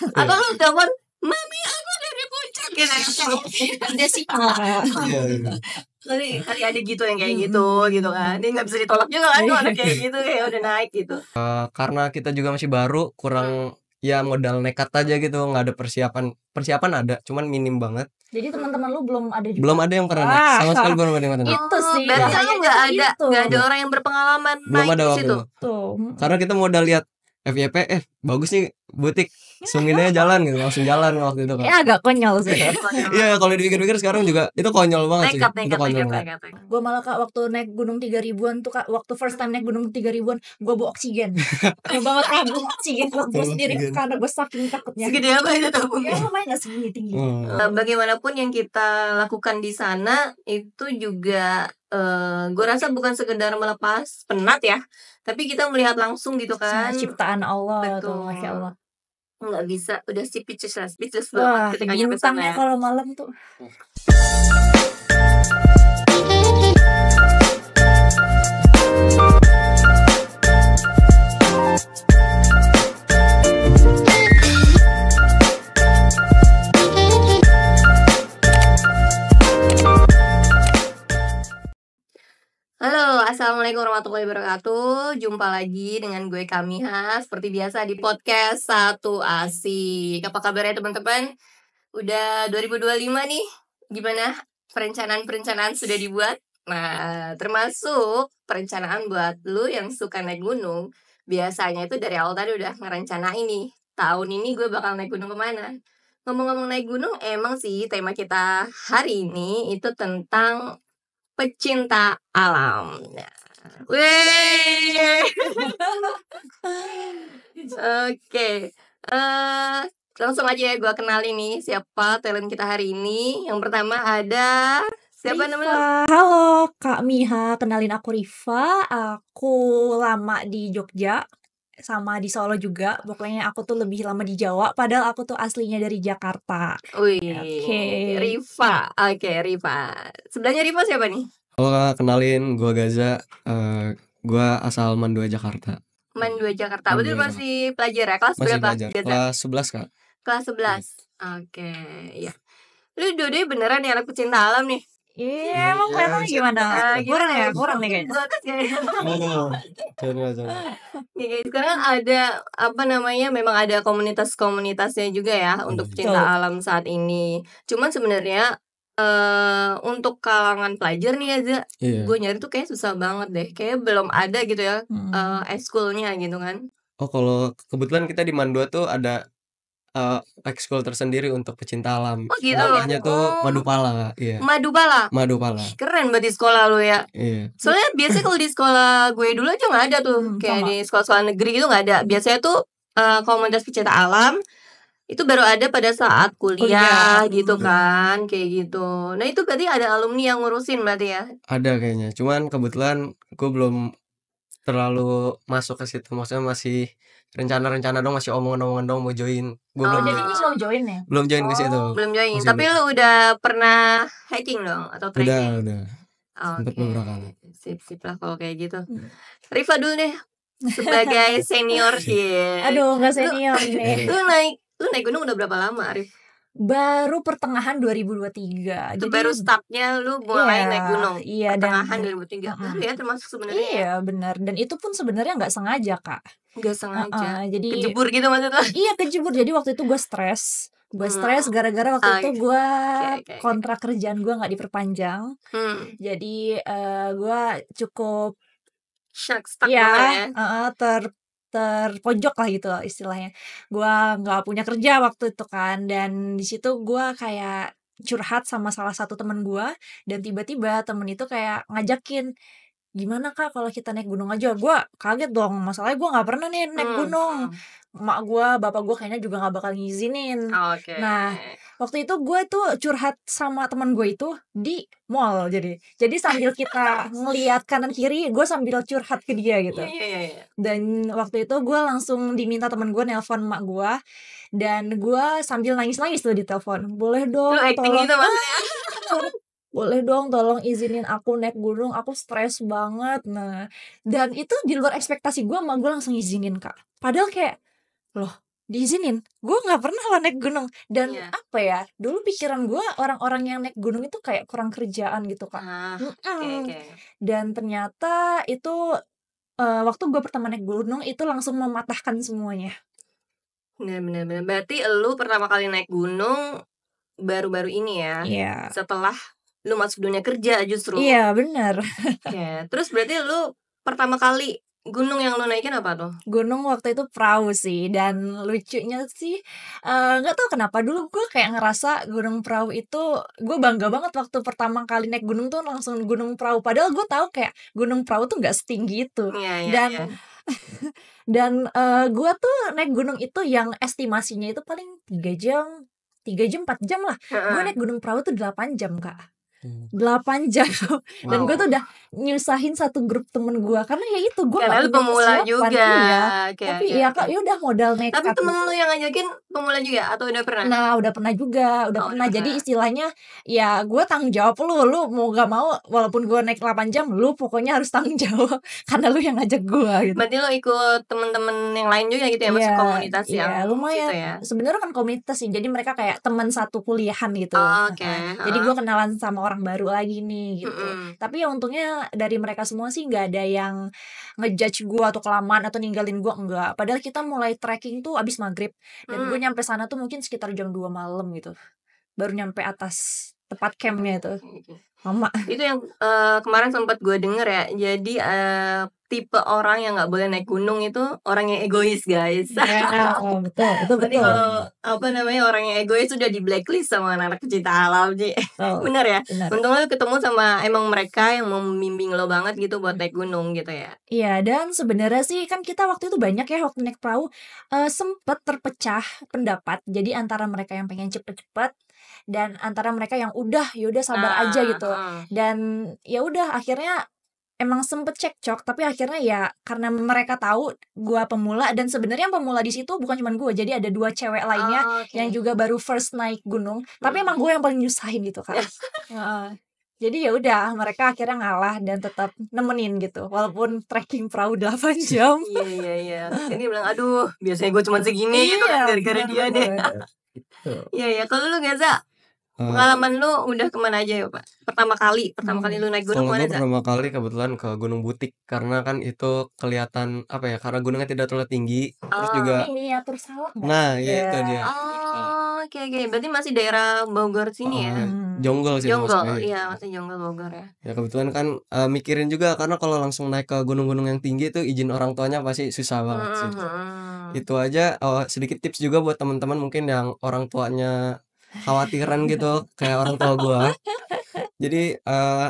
Atau lu telepon, "Mami, aku ada di puncak," gitu. Ada sih kali ada gitu yang kayak gitu kan. Dia nggak bisa ditolak juga kan kalau ada kayak gitu, ya udah naik gitu. Karena kita juga masih baru, kurang ya modal nekat aja gitu, nggak ada persiapan ada, cuman minim banget. Jadi teman-teman lu belum ada juga? Belum ada yang pernah naik, sama sekali belum ada yang pernah naik. Itu sih berarti bahayanya nggak ada orang yang berpengalaman Belum naik ada di waktu situ. itu. Karena kita modal lihat FYP, bagus nih butik, sungin aja jalan gitu, langsung jalan waktu itu kan. Ya agak konyol sih. Iya, kalau dipikir-pikir sekarang juga itu konyol banget sih. Itu konyol banget. Gue malah Kak waktu naik gunung 3000-an tuh Kak, waktu first time naik gunung 3000-an, gue bawa oksigen. Banget tabung oksigen gue sendiri karena gue saking takutnya. Segede apa itu tabungnya? Ya lumayan gak segini tinggi. Bagaimanapun yang kita lakukan di sana itu juga gue rasa bukan sekedar melepas penat ya, tapi kita melihat langsung gitu kan. Ciptaan Allah. Betul. Tuh, Masya Allah. Nggak bisa, udah speechless Wah, banget ketika nyampe sana bintangnya ya. kalau malam tuh. Halo, assalamualaikum warahmatullahi wabarakatuh. Jumpa lagi dengan gue Kamiha, seperti biasa di podcast Satu Asik. Apa kabarnya teman-teman? Udah 2025 nih. Gimana perencanaan sudah dibuat? Nah, termasuk perencanaan buat lu yang suka naik gunung. Biasanya itu dari awal tadi udah ngerencanain nih, tahun ini gue bakal naik gunung kemana. Ngomong-ngomong naik gunung, emang sih tema kita hari ini itu tentang pecinta alam. Wih. Oke. Langsung aja ya gue kenalin nih siapa talent kita hari ini. Yang pertama ada siapa Rifa. namanya? Halo Kak Miha, kenalin aku Rifa. Aku lama di Jogja sama di Solo juga. Pokoknya aku tuh lebih lama di Jawa, padahal aku tuh aslinya dari Jakarta. Wih, Rifa. Oke, Rifa. Sebelahnya Rifa siapa nih? Halo, kenalin, gue Gaza. Gue asal Mandua, Jakarta. Mandua, Jakarta. Betul masih pelajar ya? Kelas Masih berapa? pelajar. Kelas 11 Kak. Kelas 11. Oke, ya. Lu dua-duanya beneran ya anak pecinta alam nih? Iya, emang kelihatannya gimana? Kurang nih kayaknya. Sekarang ada apa namanya? Memang ada komunitas-komunitasnya juga ya untuk pecinta alam saat ini. Cuman sebenarnya untuk kalangan pelajar nih aja, gue nyari tuh kayak susah banget deh. Kayak belum ada gitu ya ekskulnya gitu kan. Oh, kalau kebetulan kita di Mandua tuh ada ekskul tersendiri untuk pecinta alam. Oh gitu. Namanya tuh Madupala. Iya. Madupala. Keren berarti sekolah lu ya. Iya. Soalnya biasanya kalau di sekolah gue dulu aja nggak ada tuh. Kayak di sekolah-sekolah negeri gitu nggak ada. Biasanya tuh komunitas pecinta alam itu baru ada pada saat kuliah gitu kan, kayak gitu. Nah itu berarti ada alumni yang ngurusin berarti ya? Ada kayaknya. Cuman kebetulan gue belum terlalu masuk ke situ. Maksudnya masih rencana-rencana dong, masih omongan-omongan dong mau join. Gue belum join ya? Belum join ke situ. Belum join. Tapi lu udah pernah hiking dong atau trekking? Udah. Sempet beberapa kali. Sip lah kalau kayak gitu. Rifa dulu deh sebagai senior sih. Aduh, nggak senior nih. Lu naik gunung udah berapa lama, Arif? Baru pertengahan 2023. Itu jadi baru startnya lu mulai naik gunung. Iya, pertengahan 2003. Baru ya termasuk sebenarnya. Iya, benar. Dan itu pun sebenarnya nggak sengaja, Kak. Nggak sengaja. Jadi kejebur gitu maksudnya. Iya, kejebur. Jadi waktu itu gue stres. Gara-gara waktu itu gue kontrak kerjaan gue nggak diperpanjang. Jadi gue cukup stuck ya. Terpojok lah gitu istilahnya. Gue nggak punya kerja waktu itu kan, dan di situ gue kayak curhat sama salah satu temen gue, dan tiba-tiba temen itu kayak ngajakin, gimana Kak kalau kita naik gunung aja. Gue kaget dong, masalahnya gue nggak pernah nih naik gunung. Mak gue, bapak gue kayaknya juga nggak bakal ngizinin. Nah waktu itu gue tuh curhat sama teman gue itu di mall, jadi sambil kita ngelihat kanan kiri, gue sambil curhat ke dia gitu. Dan waktu itu gue langsung diminta teman gue nelpon mak gue, dan gue sambil nangis tuh di telepon, boleh dong tolong gitu, boleh dong tolong izinin aku naik gunung, aku stres banget. Nah dan itu di luar ekspektasi gue, mak gue langsung izinin Kak. Padahal kayak, loh diizinin. Gue nggak pernah loh naik gunung. Dan Iya. apa ya, dulu pikiran gue orang-orang yang naik gunung itu kayak kurang kerjaan gitu Kak. Oke. Dan ternyata itu waktu gue pertama naik gunung itu langsung mematahkan semuanya. Bener. Berarti lu pertama kali naik gunung baru-baru ini ya? Iya. Setelah lu masuk dunia kerja justru. Iya benar. Oke. Terus berarti lu pertama kali gunung yang lu naikin apa tuh? Gunung waktu itu perahu sih. Dan lucunya sih nggak tahu kenapa dulu gue kayak ngerasa gunung perahu itu gue bangga banget waktu pertama kali naik gunung tuh langsung gunung perahu. Padahal gue tahu kayak gunung perahu tuh nggak setinggi itu. Iya. Dan gue tuh naik gunung itu yang estimasinya itu paling 3 jam 4 jam lah. Gue naik gunung perahu tuh 8 jam Kak. 8 jam. Dan gue tuh udah nyusahin satu grup temen gue karena ya itu gue Karena gak lu punya pemula persiapan. juga. Iya. Oke. Tapi ya Kak ya udah modal nekat. Tapi temen lu yang ngajakin pemula juga atau udah pernah? Nah udah pernah juga. Udah pernah. Jadi istilahnya ya gue tanggung jawab lu mau gak mau walaupun gue naik 8 jam lu pokoknya harus tanggung jawab karena lu yang ngajak gue gitu. Berarti lu ikut temen-temen yang lain juga gitu ya, masuk komunitas yang lumayan. situ ya? Sebenarnya kan komunitas sih, jadi mereka kayak teman satu kuliahan gitu. Oke. Jadi gue kenalan sama orang baru lagi nih gitu. Tapi ya untungnya dari mereka semua sih nggak ada yang ngejudge gue atau kelamaan atau ninggalin gue, enggak. Padahal kita mulai trekking tuh abis maghrib dan gue nyampe sana tuh mungkin sekitar jam 2 malam gitu. Baru nyampe atas tempat campnya itu. Lama. Itu yang kemarin sempat gue denger ya. Jadi tipe orang yang nggak boleh naik gunung itu orang yang egois guys. Ya, betul. Berarti kalau orang yang egois sudah di blacklist sama anak-anak pecinta alam sih. Bener ya. Untung lo ketemu sama emang mereka yang mau membimbing lo banget gitu buat naik gunung gitu ya. Iya, dan sebenarnya sih kan kita waktu itu banyak ya waktu naik perahu sempet terpecah pendapat. Jadi antara mereka yang pengen cepet-cepet dan antara mereka yang yaudah sabar aja gitu. Dan ya udah akhirnya emang sempet cekcok, tapi akhirnya ya karena mereka tahu gue pemula dan sebenarnya yang pemula di situ bukan cuma gue, jadi ada 2 cewek lainnya yang juga baru first naik gunung. Tapi emang gue yang paling nyusahin gitu Kak. Jadi ya udah mereka akhirnya ngalah dan tetap nemenin gitu walaupun trekking perahu 8 jam. Iya. Ini bilang aduh biasanya gue cuma segini gitu kan gara-gara dia deh. Iya. Kalau lu Gaza pengalaman lu udah kemana aja ya Pak? Pertama kali lu naik gunung Kalau mana? gue pertama kali kebetulan ke Gunung Butik karena kan itu kelihatan apa ya, karena gunungnya tidak terlalu tinggi, terus juga miniatur sawah. Nah ya itu dia. Oke. Berarti masih daerah Bogor sini ya? Jonggol sih maksudnya. Iya masih Jonggol Bogor ya. Ya kebetulan kan mikirin juga karena kalau langsung naik ke gunung-gunung yang tinggi itu izin orang tuanya pasti susah banget sih. Itu aja sedikit tips juga buat teman-teman mungkin yang orang tuanya khawatiran gitu kayak orang tua gua. Jadi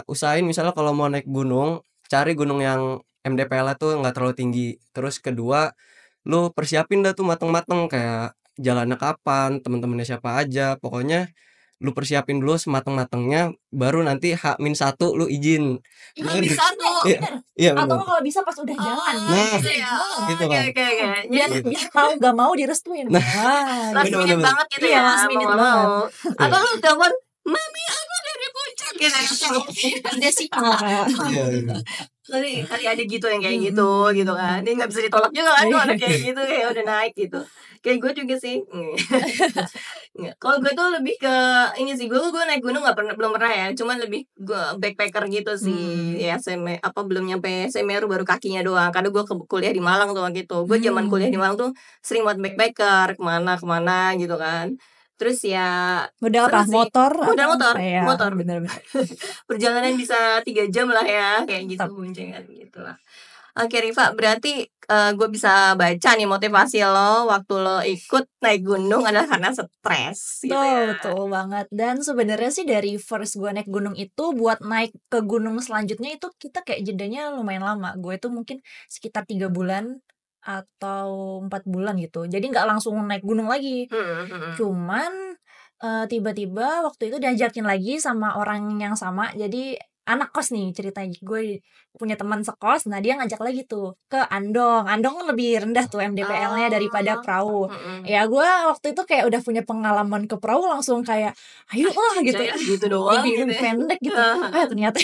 usahain misalnya kalau mau naik gunung, cari gunung yang MDPL tuh nggak terlalu tinggi. Terus kedua, lu persiapin dah tuh mateng-mateng kayak jalannya kapan, temen-temennya siapa aja. Pokoknya lu persiapin dulu semateng-matengnya, baru nanti H-1 lu izin. H-1? Iya Atau benar. kalau bisa pas udah jalan. Nah, gitu kan. Oke. Biar mau gak mau direstuin. Last minute banget gitu ya. Last minute banget. Atau lu telepon, mami aku dari puncak gitu. Ada sinyal. Kali ada gitu yang kayak gitu kan. Dia gak bisa ditolak juga kan kalau kayak gitu kayak udah naik gitu. Kayak gue juga sih. Kalau gue tuh lebih ke ini sih, gue naik gunung belum pernah ya, cuman lebih gue backpacker gitu sih. Ya belum nyampe Semeru baru kakinya doang. Karena gue kuliah di Malang tuh gitu. Gue zaman kuliah di Malang tuh sering buat backpacker kemana gitu kan. Terus ya modal apa? Motor. Bener. Perjalanan bisa 3 jam lah ya, kayak gitu boncengan gitu lah. Oke Rifa, berarti gue bisa baca nih motivasi lo waktu lo ikut naik gunung adalah karena stres gitu ya. Betul banget. Dan sebenarnya sih dari first gue naik gunung itu buat naik ke gunung selanjutnya itu kita kayak jedanya lumayan lama. Gue itu mungkin sekitar 3 bulan atau 4 bulan gitu. Jadi gak langsung naik gunung lagi. Cuman tiba-tiba waktu itu diajakin lagi sama orang yang sama. Jadi anak kos nih ceritanya, gue punya teman sekos. Nah dia ngajak lagi tuh ke Andong kan lebih rendah tuh MDPL-nya daripada perahu. Ya gue waktu itu kayak udah punya pengalaman ke perahu langsung kayak ayo lah gitu doang gitu, pendek gitu. Ternyata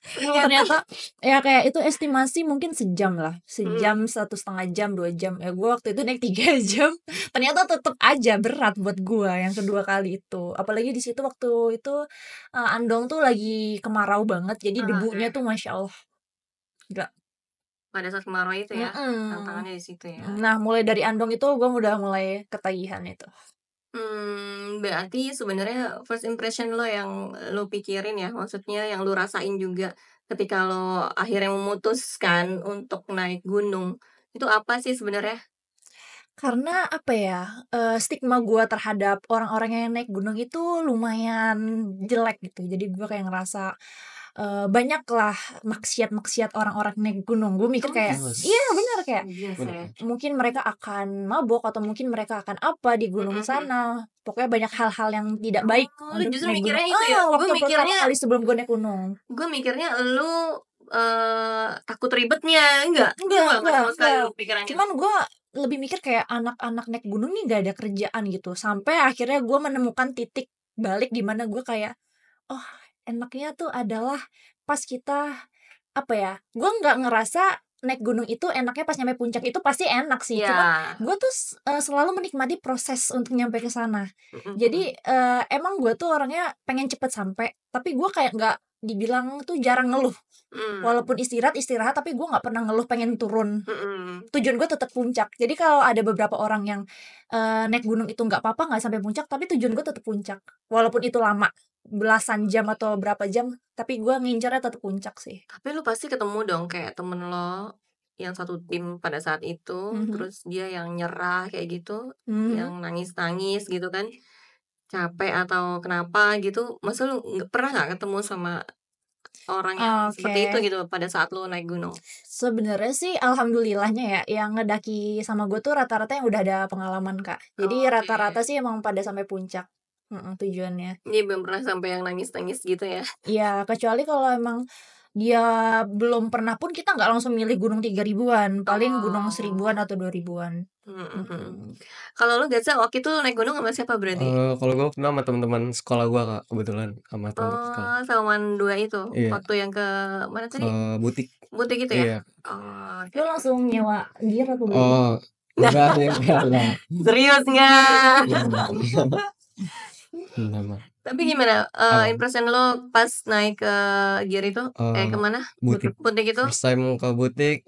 Ternyata ya kayak itu estimasi mungkin sejam lah, sejam 1,5 jam 2 jam ya, gue waktu itu naik 3 jam ternyata tetep aja berat buat gue yang kedua kali itu, apalagi di situ waktu itu Andong tuh lagi kemarau banget jadi debunya tuh masya Allah gak. Pada saat kemarau itu ya, tantangannya di situ ya. Nah mulai dari Andong itu gue udah mulai ketagihan itu. Berarti sebenarnya first impression lo yang lo pikirin ya, maksudnya yang lo rasain juga ketika lo akhirnya memutuskan untuk naik gunung, itu apa sih sebenarnya? Karena apa ya, stigma gue terhadap orang-orang yang naik gunung itu lumayan jelek gitu. Jadi gue kayak ngerasa, banyaklah maksiat-maksiat orang-orang naik gunung. Gue mikir kayak iya bener kayak mungkin mereka akan mabok atau mungkin mereka akan apa di gunung sana. Pokoknya banyak hal-hal yang tidak baik lu untuk justru naik gunung. mikirnya itu ya? Waktu Gue pertama mikirnya kali sebelum gue naik gunung. gue mikirnya lu takut ribetnya, enggak sama sekali lu pikirannya. Cuman gue lebih mikir kayak anak-anak naik gunung nih gak ada kerjaan gitu. Sampai akhirnya gue menemukan titik balik di mana gue kayak, oh enaknya tuh adalah pas kita apa ya? Gue nggak ngerasa naik gunung itu enaknya pas nyampe puncak itu pasti enak sih. Cuman gue tuh selalu menikmati proses untuk nyampe ke sana. Jadi emang gue tuh orangnya pengen cepet sampai, tapi gue kayak nggak dibilang tuh jarang ngeluh. Walaupun istirahat tapi gue nggak pernah ngeluh pengen turun. Tujuan gue tetap puncak. Jadi kalau ada beberapa orang yang naik gunung itu nggak apa-apa nggak sampai puncak, tapi tujuan gue tetap puncak. Walaupun itu lama belasan jam atau berapa jam, tapi gue ngincarnya tetap puncak sih. Tapi lu pasti ketemu dong kayak temen lo yang satu tim pada saat itu, terus dia yang nyerah kayak gitu, yang nangis-nangis gitu kan, capek atau kenapa gitu. Masa lu pernah nggak ketemu sama orang yang seperti itu gitu pada saat lu naik gunung? Sebenarnya sih alhamdulillahnya ya, yang ngedaki sama gue tuh rata-rata yang udah ada pengalaman Kak. Jadi rata-rata sih emang pada sampai puncak tujuannya. Ini belum pernah sampai yang nangis-nangis gitu ya? Iya, kecuali kalau emang dia belum pernah pun kita nggak langsung milih gunung 3.000-an, paling gunung 1.000-an atau 2.000-an. Kalau lu Gaza waktu itu naik gunung sama siapa berarti? Kalau gue pernah sama teman-teman sekolah gue Kak, kebetulan sama teman sekolah. Sama dua itu. Iya. Waktu yang ke mana tadi? Butik. Butik itu ya? Iya. Lu langsung nyewa gear atau enggak. Serius nggak? Tapi gimana impression lo pas naik ke gear itu? Kemana? Butik. Butik itu? First time ke butik,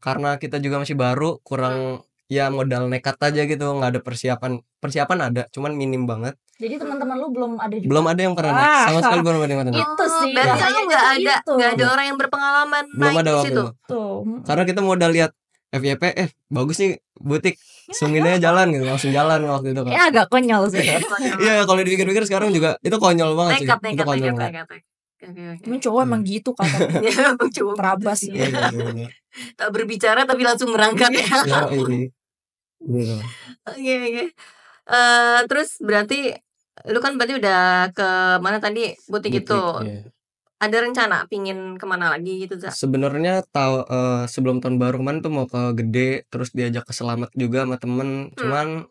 karena kita juga masih baru, kurang ya modal nekat aja gitu, nggak ada persiapan ada, cuman minim banget. Jadi teman-teman lu belum ada juga? Belum ada yang pernah naik, sama sekali belum ada yang pernah naik. Itu sih. Berarti lu nggak ada orang yang berpengalaman belum naik ada di waktu situ. Karena kita modal lihat FYP, bagus nih butik, sungin aja jalan gitu, langsung jalan waktu itu kan. Ya agak konyol sih. Iya kalau dipikir-pikir sekarang juga itu konyol banget sih. Itu konyol banget. Emang cowok emang gitu katanya. Emang cowok terabas ya. Tak berbicara tapi langsung berangkat ya. Oke. Terus berarti lu kan berarti udah ke mana tadi butik itu? Iya. Ada rencana pingin kemana lagi gitu Za? Sebenarnya sebelum tahun baru kemarin tuh mau ke Gede, terus diajak ke Selamat juga sama temen. Cuman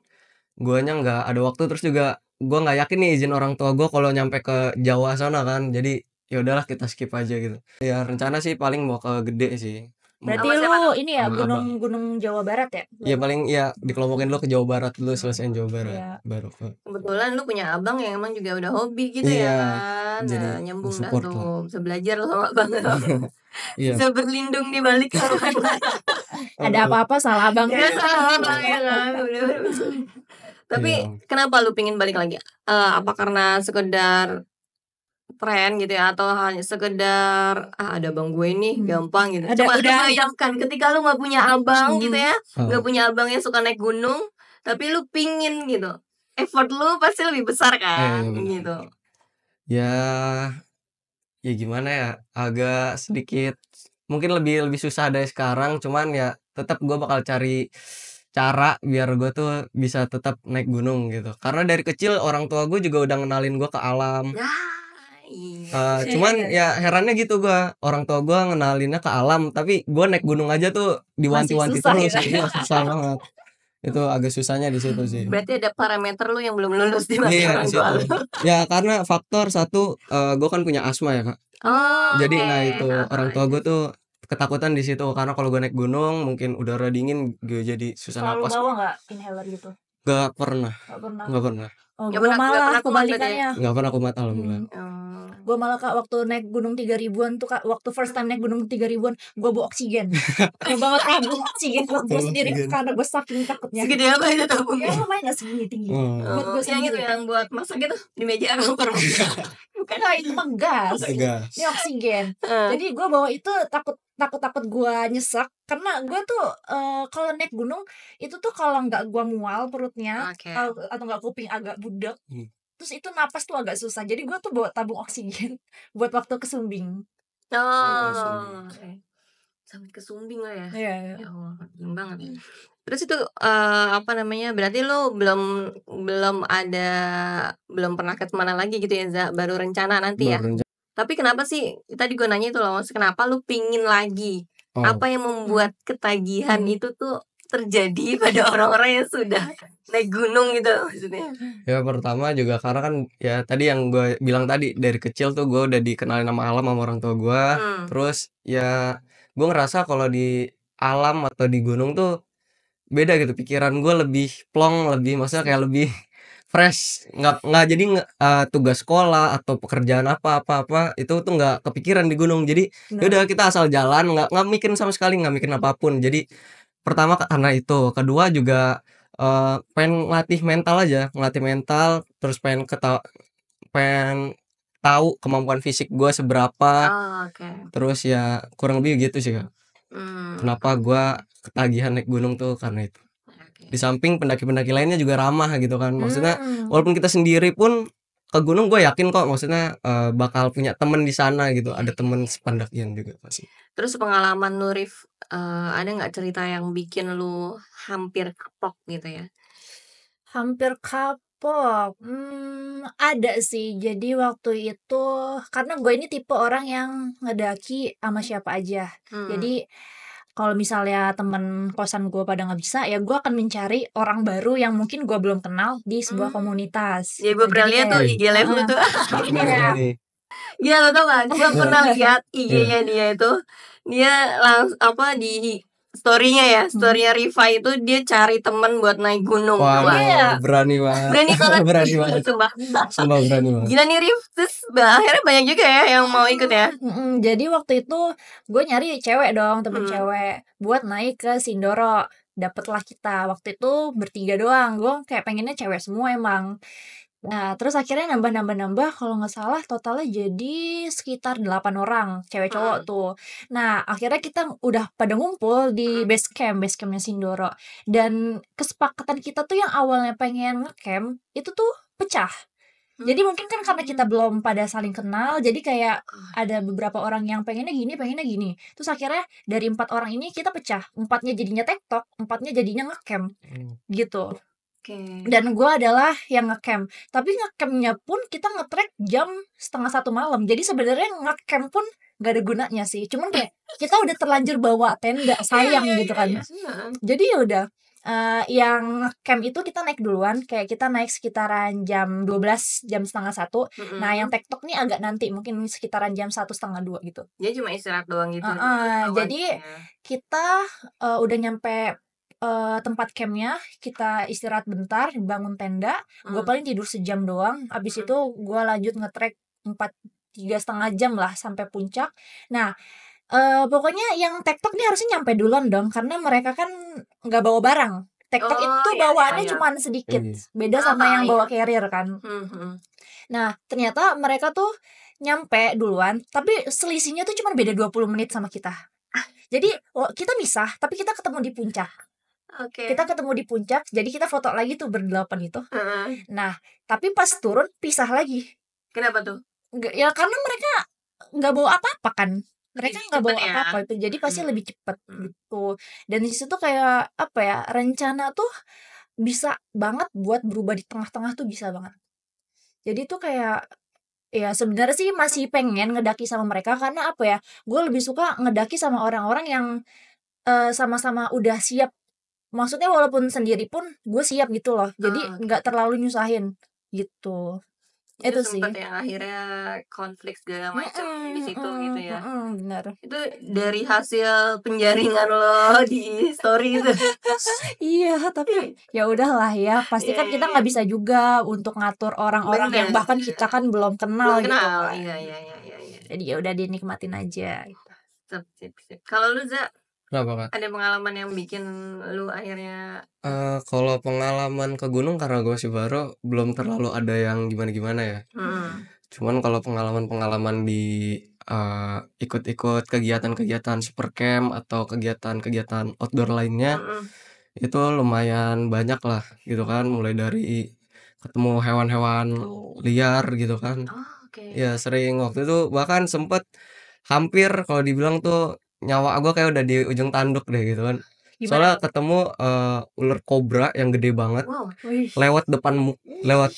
guanya nggak ada waktu, terus juga gua nggak yakin nih izin orang tua gua kalau nyampe ke Jawa sana kan. Jadi ya udahlah kita skip aja gitu. Ya rencana sih paling mau ke Gede sih. Berarti lu ini ya gunung Jawa Barat ya? Iya paling ya dikelompokin dulu ke Jawa Barat dulu, selesaiin Jawa Barat baru ke. Kebetulan lu punya abang yang emang juga udah hobi gitu ya kan. Jadi nyambung dah tuh, bisa belajar lo sama abang. Bisa berlindung di balik orang lain. Ada apa-apa salah abang. Salah abang ya kan. Tapi kenapa lu pingin balik lagi? Apa karena sekedar tren gitu ya, atau hanya sekedar ada abang gue nih gampang gitu. Coba lu bayangkan ketika lu nggak punya abang gitu ya, nggak punya abang yang suka naik gunung, tapi lu pingin gitu, effort lu pasti lebih besar kan gitu. Ya gimana ya, agak sedikit mungkin lebih susah dari sekarang, cuman ya tetap gue bakal cari cara biar gue tuh bisa tetap naik gunung gitu. Karena dari kecil orang tua gue juga udah ngenalin gue ke alam. Cuman ya herannya gitu gue, orang tua gue ngenalinnya ke alam, tapi gue naik gunung aja tuh diwanti-wanti terus. Iya susah banget. Itu agak susahnya di situ sih. Berarti ada parameter lu yang belum lulus di mata orang tua lu. Ya karena faktor satu, gue kan punya asma ya Kak. Jadi Oke. nah itu orang tua gue tuh ketakutan di situ karena kalau gue naik gunung mungkin udara dingin gue jadi susah Selalu napas. bawa nggak inhaler gitu? Gak pernah. Nggak pernah. Nggak pernah. Oh, Nggak gue pernah malah kumat berarti ya? kebalikannya. Nggak pernah kumat alhamdulillah. Oh. Gue malah Kak waktu naik gunung 3000-an tuh Kak, waktu first time naik gunung 3000-an, gue bawa oksigen. Gue bawa tabung oksigen buat gue Bawa sendiri oksigen. karena gue saking takutnya. Segede apa itu Ya tabungnya? lumayan lah segini tinggi. Buat gue Yang itu sendiri. yang buat masak itu di meja kantor. Bukan. Nah itu mah gas. Gas. Ini oksigen. Jadi gue bawa itu takut gue nyesek karena gue tuh kalau naik gunung itu tuh kalau nggak gue mual perutnya Oke. atau nggak kuping agak budak, Hmm. terus itu napas tuh agak susah. Jadi gue tuh bawa tabung oksigen buat waktu ke Sumbing. Oh. Sampai ke Sumbing lah ya. Iya. Ya Allah, keren banget. Terus itu apa namanya? Berarti lo belum pernah ke mana lagi gitu ya, Za? Baru rencana nanti ya. Baru rencana. Tapi kenapa sih tadi gue nanya itu loh, Mas, kenapa lu pingin lagi? Oh. Apa yang membuat ketagihan itu tuh terjadi pada orang-orang yang sudah naik gunung gitu maksudnya? Ya pertama juga karena kan ya tadi yang gue bilang tadi dari kecil tuh gue udah dikenalin sama alam sama orang tua gue. Terus ya gue ngerasa kalau di alam atau di gunung tuh beda gitu, pikiran gue lebih plong, lebih maksudnya kayak lebih fresh, nggak jadi tugas sekolah atau pekerjaan apa itu tuh nggak kepikiran di gunung. Jadi yaudah kita asal jalan, nggak mikirin sama sekali, nggak mikirin apapun. Jadi pertama karena itu, kedua juga pengen ngelatih mental, terus pengen tahu kemampuan fisik gue seberapa. Terus ya kurang lebih gitu sih Kak. Kenapa gue ketagihan naik gunung tuh karena itu. Di samping pendaki-pendaki lainnya juga ramah gitu kan. Maksudnya walaupun kita sendiri pun ke gunung gue yakin kok maksudnya bakal punya temen di sana gitu. Ada temen sependakian juga pasti. Terus pengalaman lu Rif, ada nggak cerita yang bikin lu hampir kapok gitu ya? Hampir kapok, ada sih. Jadi waktu itu karena gue ini tipe orang yang ngedaki sama siapa aja. Jadi kalau misalnya temen kosan gue pada nggak bisa, ya gue akan mencari orang baru yang mungkin gue belum kenal di sebuah komunitas. Ya gue pernah lihat tuh IG live lu tuh. Iya lo tau gak? Gue pernah lihat IG-nya dia itu, dia di story-nya Riva itu dia cari temen buat naik gunung. Wah, berani banget. Berani banget. Sumpah berani banget. Gila nih Riv. Terus akhirnya banyak juga ya yang mau ikut ya. Jadi waktu itu gue nyari cewek dong, temen cewek buat naik ke Sindoro. Dapatlah kita waktu itu bertiga doang. Gue kayak pengennya cewek semua emang. Nah terus akhirnya nambah kalau nggak salah totalnya jadi sekitar 8 orang cewek cowok tuh. Nah akhirnya kita udah pada ngumpul di base campnya Sindoro, dan kesepakatan kita tuh yang awalnya pengen ngecamp itu tuh pecah. Jadi mungkin kan karena kita belum pada saling kenal, jadi kayak ada beberapa orang yang pengennya gini. Terus akhirnya dari 4 orang ini kita pecah, 4-nya jadinya tektok, 4-nya jadinya ngecamp gitu. Dan gue adalah yang ngecamp, tapi ngecampnya pun kita ngetrek jam 12:30 malam. Jadi sebenarnya ngecamp pun gak ada gunanya sih. Cuman kayak kita udah terlanjur bawa tenda, sayang gitu kan. Jadi ya udah yang camp itu kita naik duluan, kayak kita naik sekitaran jam 12, jam 12:30. Nah yang tektok nih agak nanti, mungkin sekitaran jam 1, setengah 2 gitu. Dia cuma istirahat doang gitu. Jadi kita udah nyampe tempat campnya, kita istirahat bentar, bangun tenda. Gue paling tidur sejam doang. Abis itu gue lanjut ngetrek 3,5 jam lah sampai puncak. Nah pokoknya yang tektok nih harusnya nyampe duluan dong, karena mereka kan nggak bawa barang. Tektok itu bawaannya cuma sedikit, beda sama yang bawa carrier kan. Nah ternyata mereka tuh nyampe duluan, tapi selisihnya tuh cuma beda 20 menit sama kita. Jadi kita misah, tapi kita ketemu di puncak. Kita ketemu di puncak, jadi kita foto lagi tuh berdelapan itu. Nah tapi pas turun pisah lagi. Kenapa tuh? Ya karena mereka nggak bawa apa-apa kan. Mereka nggak bawa apa-apa itu, jadi pasti lebih cepat gitu. Dan di situ kayak apa ya, rencana tuh bisa banget buat berubah di tengah-tengah tuh bisa banget. Jadi tuh kayak ya sebenarnya sih masih pengen ngedaki sama mereka, karena apa ya, gue lebih suka ngedaki sama orang-orang yang sama-sama udah siap. Maksudnya walaupun sendiri pun gue siap gitu loh. Jadi nggak terlalu nyusahin gitu. Itu Itu sih. sempat yang akhirnya konflik segala macam di situ gitu ya. Benar. Itu dari hasil penjaringan lo di story itu. Iya, tapi ya udahlah ya. Pasti kan kita nggak bisa juga untuk ngatur orang-orang yang Bener. bahkan kita kan belum kenal Belum gitu kenal. kan. Iya. Jadi ya udah dinikmatin aja. Sip. Kalau lu Za, Kenapa, Kak? ada pengalaman yang bikin lu akhirnya Kalau pengalaman ke gunung karena gue masih baru, belum terlalu ada yang gimana-gimana ya. Cuman kalau pengalaman-pengalaman di ikut-ikut kegiatan-kegiatan super camp atau kegiatan-kegiatan outdoor lainnya, itu lumayan banyak lah gitu kan. Mulai dari ketemu hewan-hewan liar gitu kan. Oke. Ya sering, waktu itu bahkan sempet hampir kalau dibilang tuh nyawa gue kayak udah di ujung tanduk deh gitu kan. Soalnya Gimana? ketemu ular kobra yang gede banget Wow. Wih. lewat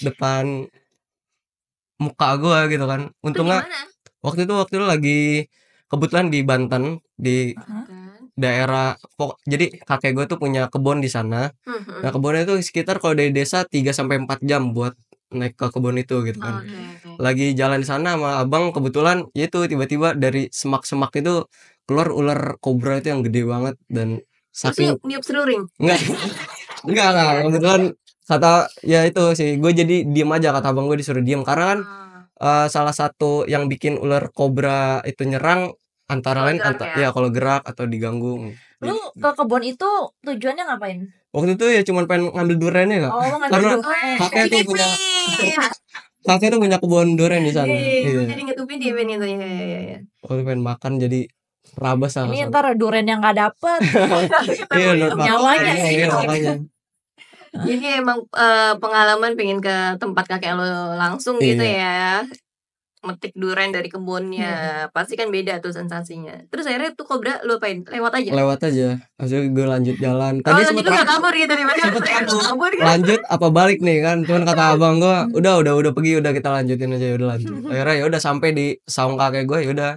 depan muka gue gitu kan. Itu di Untungnya mana? waktu itu lagi kebetulan di Banten, di daerah jadi kakek gue tuh punya kebun di sana. Nah kebunnya itu sekitar kalau dari desa 3 sampai 4 jam buat naik ke kebun itu gitu kan. Oke. Lagi jalan di sana sama abang, kebetulan itu tiba-tiba dari semak-semak itu keluar ular kobra itu yang gede banget dan saking niup seruring. enggak kebetulan kata ya itu sih gue jadi diem aja, kata abang gue disuruh diem karena kan salah satu yang bikin ular kobra itu nyerang antara Kalau lain gerak ya? ya kalau gerak atau diganggu. Lu ke kebun itu tujuannya ngapain? Waktu itu ya cuman pengen ngambil duriannya Kak. Oh, ngambil Karena durian. kakek tuh punya kebun durian di sana. Iya. Iya. Jadi ngetupin dia itu ya. Waktu pengen makan jadi rabas lah Ini kesana. ntar durian yang nggak dapet. Iya, Nyawanya. Iya, makanya. Jadi emang pengalaman pengen ke tempat kakek lo langsung gitu ya. Metik durian dari kebunnya. Pasti kan beda tuh sensasinya. Terus akhirnya tuh kobra lu apain? Lewat aja? Lewat aja. Maksudnya gue lanjut jalan. Tadi lanjut sempet lu gak kabur gitu sempet kabur kan? lanjut apa balik nih kan. Cuman kata abang gue, udah pergi, udah kita lanjutin aja, udah lanjut. Akhirnya ya udah sampai di saung kakek gue, ya udah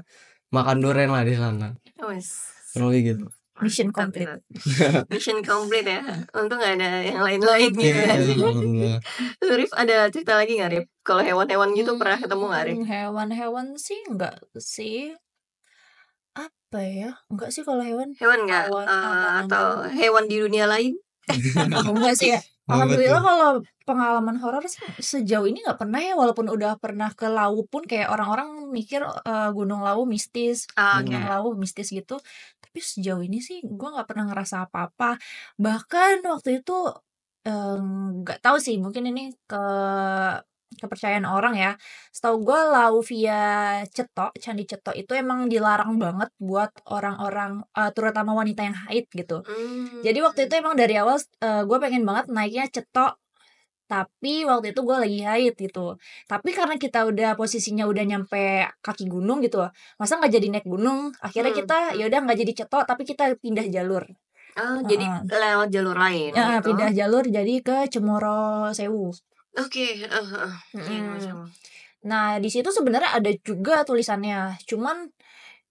makan durian lah di sana. Kurang lebih gitu. Mission complete. Mission complete ya. Untung gak ada yang lain-lain gitu ya. Alhamdulillah. Rif ada cerita lagi gak Rif? Kalau hewan-hewan gitu pernah ketemu gak Rif? Hewan-hewan sih enggak sih. Apa ya? Enggak sih kalau hewan. Hewan gak? Atau hewan di dunia lain? Enggak sih ya. Alhamdulillah kalau pengalaman horor sejauh ini nggak pernah ya, walaupun udah pernah ke Lawu pun kayak orang-orang mikir Gunung Lawu mistis, Gunung Lawu mistis gitu. Tapi sejauh ini sih gue nggak pernah ngerasa apa-apa. Bahkan waktu itu nggak tahu sih, mungkin ini kepercayaan orang ya. Setahu gue Lawu via Cetok, Candi Cetok itu emang dilarang banget buat orang-orang terutama wanita yang haid gitu. Jadi waktu itu emang dari awal gue pengen banget naiknya Cetok, tapi waktu itu gue lagi haid gitu. Tapi karena kita udah posisinya udah nyampe kaki gunung gitu, masa nggak jadi naik gunung? Akhirnya kita ya udah nggak jadi Cetok, tapi kita pindah jalur. Jadi lewat jalur lain. Ya, pindah jalur jadi ke Cemoro Sewu. Oke. Nah di situ sebenarnya ada juga tulisannya, cuman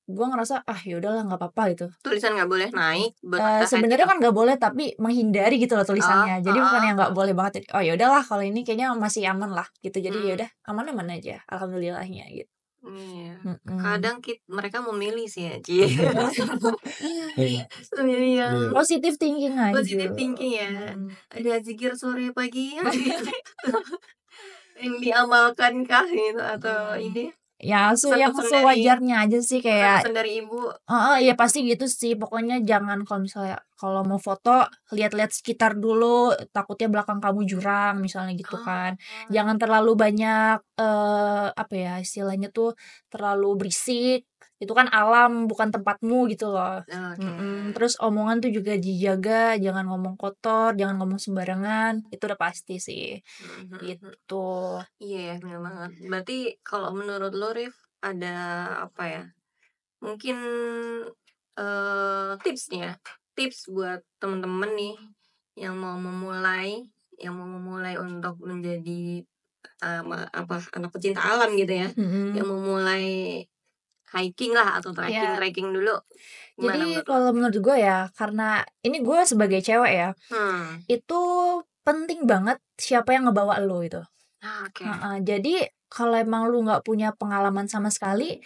gue ngerasa ya udahlah nggak apa-apa gitu. Tulisan nggak boleh naik. Sebenarnya kan nggak boleh, tapi menghindari gitu loh tulisannya. Jadi bukan yang nggak boleh banget. Oh ya udahlah kalau ini kayaknya masih aman lah gitu. Jadi ya udah aman-aman aja, alhamdulillahnya gitu. Iya. Kadang mereka memilih sih ya, memilih yang positive thinking aja. Positive thinking ya. Ada zikir sore pagi yang diamalkan kah gitu atau ini? Ya yang sewajarnya aja sih, kayak pesan dari ibu. Ya pasti gitu sih. Pokoknya jangan kalau misalnya kalau mau foto lihat-lihat sekitar dulu, takutnya belakang kamu jurang misalnya gitu kan. Jangan terlalu banyak apa ya istilahnya tuh, terlalu berisik. Itu kan alam, bukan tempatmu gitu loh. Terus omongan tuh juga dijaga, jangan ngomong kotor, jangan ngomong sembarangan. Itu udah pasti sih. Gitu. Iya ya, benar banget. Berarti kalau menurut lo Rif, ada apa ya? Mungkin tips buat temen-temen nih yang mau memulai untuk menjadi anak pecinta alam gitu ya, yang mau mulai hiking lah atau trekking dulu. Jadi kalau menurut gue ya, karena ini gue sebagai cewek ya, itu penting banget siapa yang ngebawa lo itu. Oke. Jadi kalau emang lu nggak punya pengalaman sama sekali,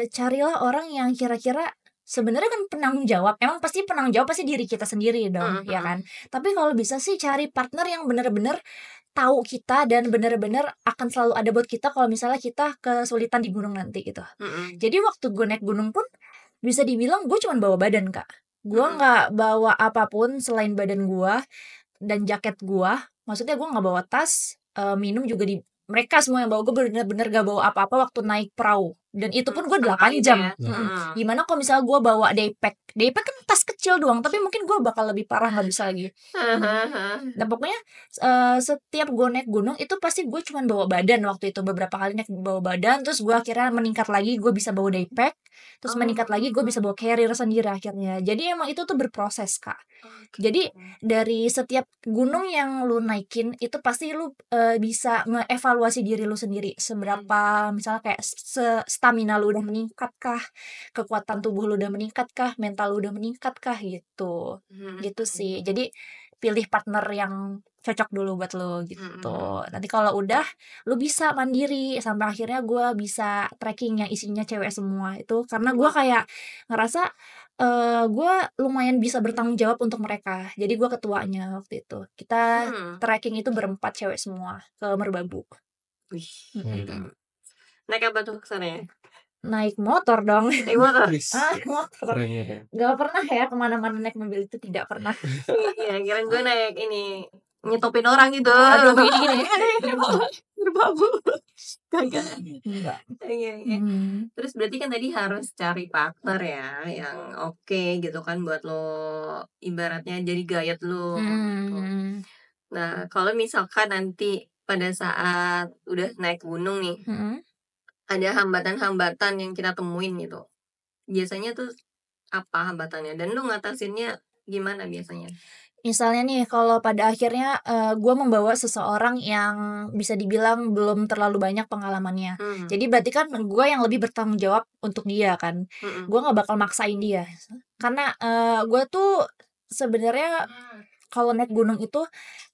carilah orang yang kira-kira sebenarnya kan penanggung jawab, emang pasti penanggung jawab pasti diri kita sendiri dong, ya kan. Tapi kalau bisa sih cari partner yang bener-bener tahu kita dan bener-bener akan selalu ada buat kita kalau misalnya kita kesulitan di gunung nanti gitu. Jadi waktu gue naik gunung pun bisa dibilang gue cuma bawa badan, Kak. Gue nggak bawa apapun selain badan gue dan jaket gue. Maksudnya gue nggak bawa tas, minum juga mereka semua yang bawa. Gue bener-bener gak bawa apa-apa waktu naik perahu. Dan itu pun gue 8 jam. Gimana kalau misalnya gue bawa daypack? Daypack kan tas kecil doang, tapi mungkin gue bakal lebih parah, gak bisa lagi. Nah pokoknya setiap gue naik gunung itu pasti gue cuma bawa badan waktu itu. Beberapa kali naik bawa badan, terus gue akhirnya meningkat lagi, gue bisa bawa daypack. Terus meningkat lagi gue bisa bawa carrier sendiri akhirnya. Jadi emang itu tuh berproses, Kak. Jadi dari setiap gunung yang lu naikin itu pasti lu bisa ngeevaluasi diri lu sendiri. Seberapa misalnya kayak stamina lu udah meningkat kah, kekuatan tubuh lu udah meningkat kah, mental lu udah meningkat kah gitu. Gitu sih. Jadi pilih partner yang cocok dulu buat lo gitu. Nanti kalau udah lu bisa mandiri. Sampai akhirnya gue bisa trekking yang isinya cewek semua itu. Karena gue kayak ngerasa gue lumayan bisa bertanggung jawab untuk mereka. Jadi gue ketuanya waktu itu. Kita trekking itu berempat cewek semua ke Merbabu. Naik apa tuh kesana? Naik motor dong. Naik motor? Motor. Gak pernah ya kemana-mana naik mobil itu, tidak pernah. Iya, kirain gue naik ini nyetopin orang gitu. Aduh begini. Merbabu. Kagak. Enggak. Terus berarti kan tadi harus cari partner ya yang oke gitu kan buat lo ibaratnya jadi guide lo. Nah kalau misalkan nanti pada saat udah naik gunung nih, ada hambatan-hambatan yang kita temuin gitu, biasanya tuh apa hambatannya dan lu ngatasinnya gimana biasanya? Misalnya nih kalau pada akhirnya gue membawa seseorang yang bisa dibilang belum terlalu banyak pengalamannya. Jadi berarti kan gue yang lebih bertanggung jawab untuk dia kan. Gue gak bakal maksain dia. Karena gue tuh sebenarnya kalau naik gunung itu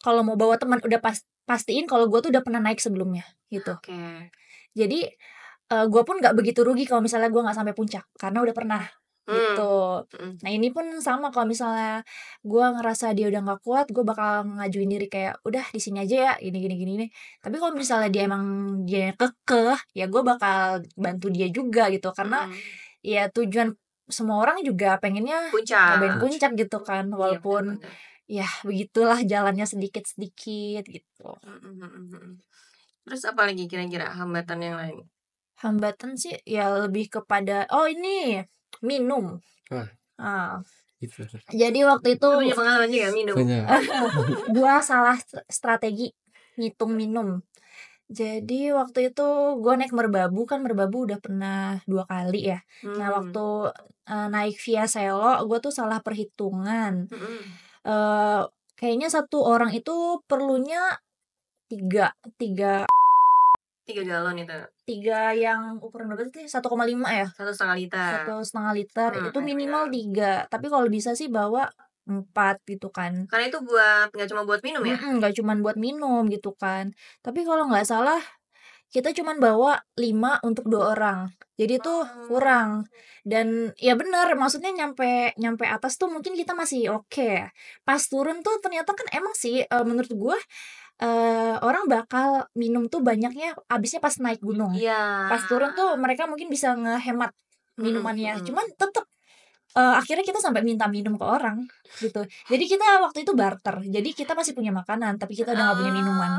kalau mau bawa teman udah pastiin kalau gue tuh udah pernah naik sebelumnya gitu. Jadi gue pun gak begitu rugi kalau misalnya gue gak sampai puncak karena udah pernah gitu. Nah ini pun sama, kalau misalnya gue ngerasa dia udah gak kuat, gue bakal ngajuin diri kayak udah di sini aja ya, gini. Tapi kalau misalnya dia emang dia kekeh, ya gue bakal bantu dia juga gitu. Karena ya tujuan semua orang juga pengennya nyobain puncak gitu kan, walaupun ya begitulah jalannya sedikit-sedikit gitu. Terus apa lagi kira-kira hambatan yang lain? Hambatan sih ya lebih kepada ini minum. Jadi waktu itu punya pengalaman juga minum. Gua salah strategi ngitung minum. Jadi waktu itu gue naik Merbabu, kan Merbabu udah pernah 2 kali ya. Nah waktu naik Via Selo gue tuh salah perhitungan. Kayaknya satu orang itu perlunya 3 galon itu. 3 yang ukuran berapa sih? 1,5 ya? 1,5 liter. 1,5 liter. Itu minimal 3. Tapi kalau bisa sih bawa 4 gitu kan. Karena itu gak cuma buat minum ya? Gak cuma buat minum gitu kan. Tapi kalau gak salah kita cuma bawa 5 untuk 2 orang. Jadi tuh kurang. Dan ya benar, maksudnya nyampe atas tuh mungkin kita masih oke ya. Pas turun tuh ternyata kan emang sih menurut gue orang bakal minum tuh banyaknya abisnya pas naik gunung. Pas turun tuh mereka mungkin bisa ngehemat minumannya. Cuman tetep akhirnya kita sampai minta minum ke orang gitu. Jadi kita waktu itu barter. Jadi kita masih punya makanan tapi kita udah gak punya minuman.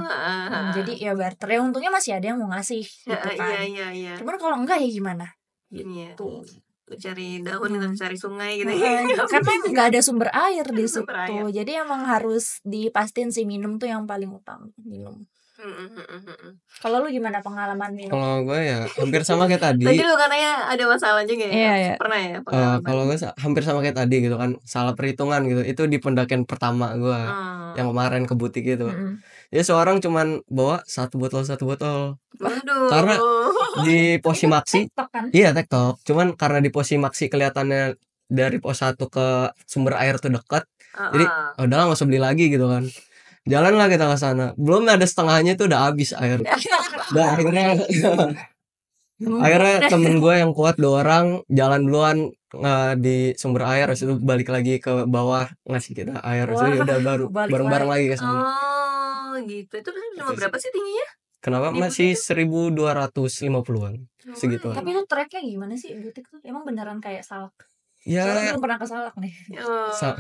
Jadi ya barter. Ya untungnya masih ada yang mau ngasih gitu kan. Cuman kalau enggak ya gimana gitu. Cari daun dan cari sungai gitu. Karena nggak ada sumber air di situ. Jadi emang harus dipastiin si minum tuh yang paling utama, minum. Kalau lu gimana pengalaman minum? Kalau gue ya hampir sama kayak tadi. Tadi lu katanya ada masalah juga ya? Iya. Pernah ya? Kalau gue hampir sama kayak tadi gitu kan, salah perhitungan gitu. Itu di pendakian pertama gue yang kemarin ke butik gitu. Jadi seorang cuman bawa 1 botol. Waduh. Karena di Posimaksi kan? Iya tektok. Cuman karena di Posimaksi kelihatannya dari pos 1 ke sumber air tuh dekat. Jadi udah gak usah beli lagi gitu kan. Jalan lah kita ke sana. Belum ada setengahnya tuh udah habis air. Udah akhirnya temen gue yang kuat 2 orang jalan duluan di sumber air, habis itu balik lagi ke bawah ngasih kita air. Habis itu udah baru balik bareng-bareng lagi ke sana. Oh, gitu. Itu cuma berapa sih tingginya? Kenapa Di masih Butik 1250-an segituan. Tapi itu treknya gimana sih Butik tuh? Emang beneran kayak Salak? Ya Soalnya belum pernah ke Salak nih.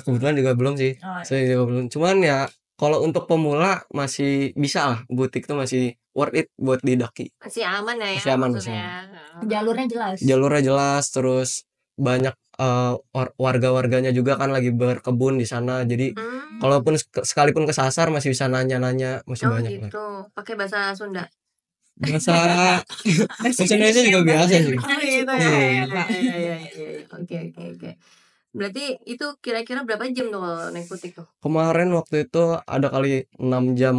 kebetulan juga belum sih. Oh, iya. Saya juga belum. Cuman ya kalau untuk pemula masih bisa lah, Butik tuh masih worth it buat didaki. Masih aman ya, Masih aman, masih maksudnya. Jalurnya jelas. Jalurnya jelas, terus banyak warga-warganya juga kan lagi berkebun di sana. Jadi kalaupun sekalipun kesasar masih bisa nanya-nanya, masih Oh banyak lah. gitu. Pakai bahasa Sunda. Bahasa Indonesia juga biasa sih. Oh gitu ya. Iya. Oke. Berarti itu kira-kira berapa jam tuh kalau naik Butik tuh? Kemarin waktu itu ada kali 6 jam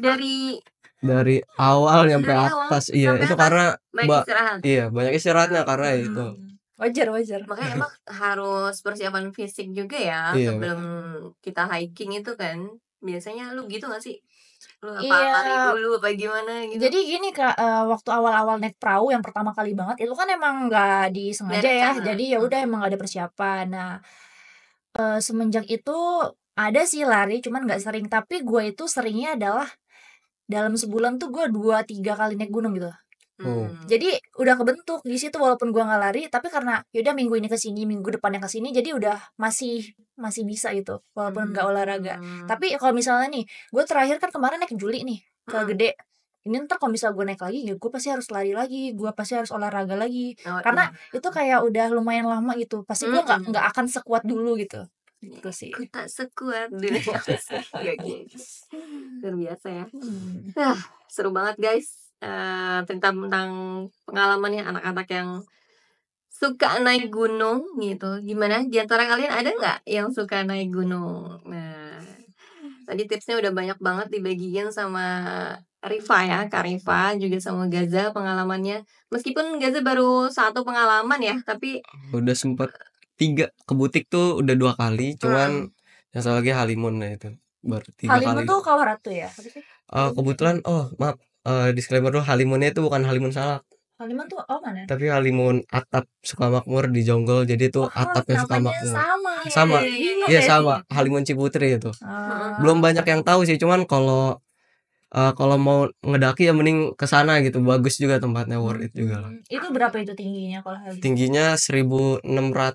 dari awal nyampe Dari awal atas. Iya, sampai itu atas, karena banyak istirahat. iya, banyak istirahatnya karena itu. Wajar. Makanya emang harus persiapan fisik juga ya Iya. sebelum kita hiking itu kan. Biasanya lu gitu gak sih? Lu apa Iya. lari dulu apa gimana gitu? Jadi gini Kak, waktu awal-awal naik perahu yang pertama kali banget itu kan emang nggak disengaja Nggak ya. rencana. Jadi ya udah emang gak ada persiapan. Nah, semenjak itu ada sih lari cuman nggak sering, tapi gue itu seringnya adalah dalam sebulan tuh gue 2-3 kali naik gunung gitu. Oh. Jadi udah kebentuk di situ walaupun gue nggak lari, tapi karena yaudah minggu ini ke sini, minggu depannya ke sini, jadi udah masih bisa gitu walaupun nggak olahraga. Tapi kalau misalnya nih, gue terakhir kan kemarin naik Juli nih ke Gede. Ini ntar kalau misal gue naik lagi, ya gue pasti harus lari lagi, gue pasti harus olahraga lagi. Karena itu kayak udah lumayan lama gitu. Pasti gue nggak akan sekuat dulu gitu. Gitu sih. Aku tak sekuat dulu. Luar biasa ya. Seru banget guys. Tentang pengalamannya anak-anak yang suka naik gunung gitu. Gimana? Di antara kalian ada nggak yang suka naik gunung? Nah, tadi tipsnya udah banyak banget dibagiin sama Rifa ya, Kak Rifa juga sama Gaza pengalamannya. Meskipun Gaza baru 1 pengalaman ya, tapi udah sempat 3 ke Butik tuh udah 2 kali, cuman yang satu lagi Halimun ya itu baru 3 kali. Halimun tuh Kawaratu ya? Kebetulan maaf, disclaimer dulu, Halimunnya itu bukan Halimun Salak. Halimun tuh mana? Tapi Halimun atap Sukamakmur di Jonggol, jadi itu atapnya Sukamakmur. Sama. Iya sama, Halimun Ciputri itu. Belum banyak yang tahu sih, cuman kalau mau ngedaki ya mending ke sana gitu, bagus juga tempatnya, worth it juga lah. Itu berapa itu tingginya kalau Halimun? Tingginya 1600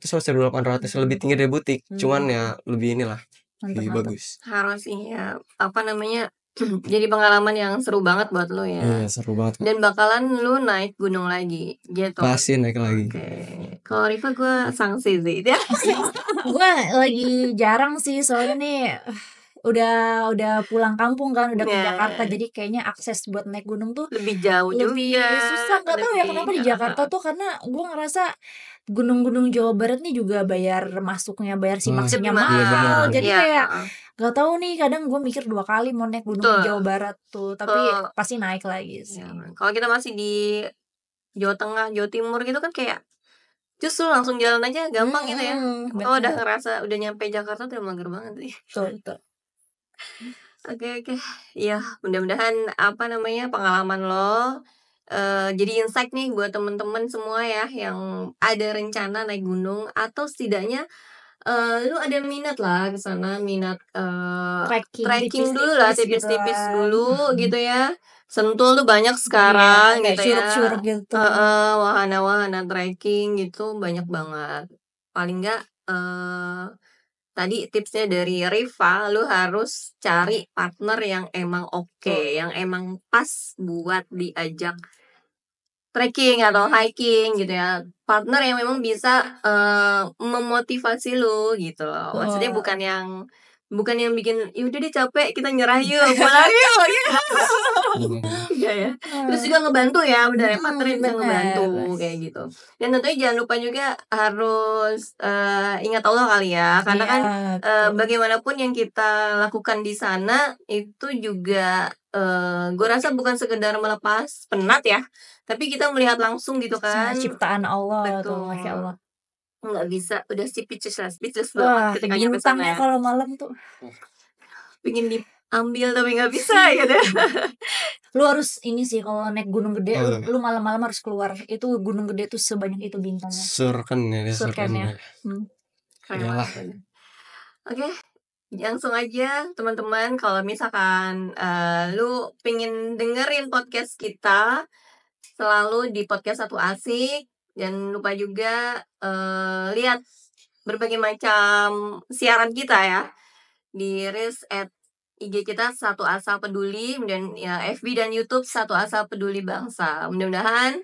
atau 1800, lebih tinggi dari Butik. Cuman ya lebih inilah. Lebih bagus. Harus ya, apa namanya? Jadi pengalaman yang seru banget buat lo ya. Iya, seru banget. Dan bakalan lu naik gunung lagi gitu. Pasti naik lagi. Kalau Rifa gue sanksi sih. Gue lagi jarang sih soalnya nih udah pulang kampung kan, udah ke Jakarta, jadi kayaknya akses buat naik gunung tuh lebih jauh lebih juga. susah. Nggak tahu ya kenapa di Jakarta tuh, karena gue ngerasa gunung-gunung Jawa Barat nih juga bayar masuknya, bayar simaksinya mahal. Jadi kayak nggak tahu nih, kadang gue mikir 2 kali mau naik gunung Jawa Barat tuh, tapi pasti naik lagi sih. Kalau kita masih di Jawa Tengah, Jawa Timur gitu kan kayak justru langsung jalan aja gampang gitu ya. Kalau udah ngerasa udah nyampe Jakarta tuh mager banget sih. Betul. Oke. Ya, mudah-mudahan apa namanya pengalaman lo jadi insight nih buat temen-temen semua ya yang ada rencana naik gunung, atau setidaknya lu ada minat lah ke sana, minat trekking dulu lah, tipis-tipis dulu gitu ya. Sentul tuh banyak sekarang gitu ya. Curug gitu. Wahana-wahana trekking gitu banyak banget. Paling enggak tadi tipsnya dari Rifa, lu harus cari partner yang emang oke, yang emang pas buat diajak trekking atau hiking gitu ya. Partner yang memang bisa memotivasi lu gitu loh. Maksudnya bukan yang bikin yaudah deh capek kita nyerah yuk pulang yuk gitu. Ya. Terus juga ngebantu ya, benar ya, partner yang bisa ngebantu kayak gitu. Dan tentunya jangan lupa juga harus ingat Allah kali ya, karena kan bagaimanapun yang kita lakukan di sana itu juga gue rasa bukan sekedar melepas penat ya, tapi kita melihat langsung gitu kan ciptaan Allah. Betul. Tuh, Masya Allah. Nggak bisa, udah speechless Wah, banget ketika nyampe sana ya. kalau malam tuh Pingin ambil tapi nggak bisa gitu. Lu harus ini sih kalau naik gunung gede, Oh. lu malam-malam harus keluar. Itu gunung gede tuh sebanyak itu bintangnya. Surken ya, Surken ya. Keren Iyalah. banget. Oke, langsung aja teman-teman, kalau misalkan lu pengen dengerin podcast kita selalu di podcast Satu Asik, jangan lupa juga lihat berbagai macam siaran kita ya di reels at IG kita Satu Asa Peduli, dan ya FB dan YouTube Satu Asa Peduli Bangsa. Mudah-mudahan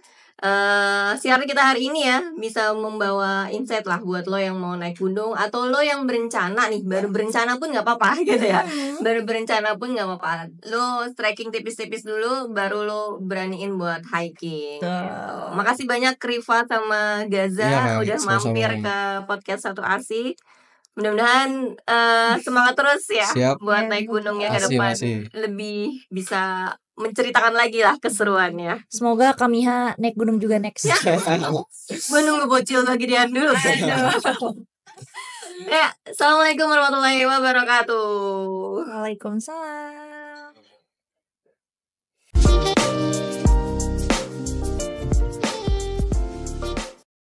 siaran kita hari ini ya bisa membawa insight lah buat lo yang mau naik gunung, atau lo yang berencana nih, baru berencana pun nggak apa-apa gitu ya. Baru berencana pun nggak apa-apa, lo trekking tipis-tipis dulu baru lo beraniin buat hiking gitu. Makasih banyak Riva sama Gaza Iya, Kak, udah sama-sama. mampir ke podcast Satu Asik. Mudah-mudahan semangat terus ya Siap. buat naik gunungnya ke Makasih, depan. makasih. Lebih bisa menceritakan lagi lah keseruannya. Semoga Kamiha naik gunung juga next. Gue nunggu bocil bagian dulu. Ya, assalamualaikum warahmatullahi wabarakatuh. Waalaikumsalam.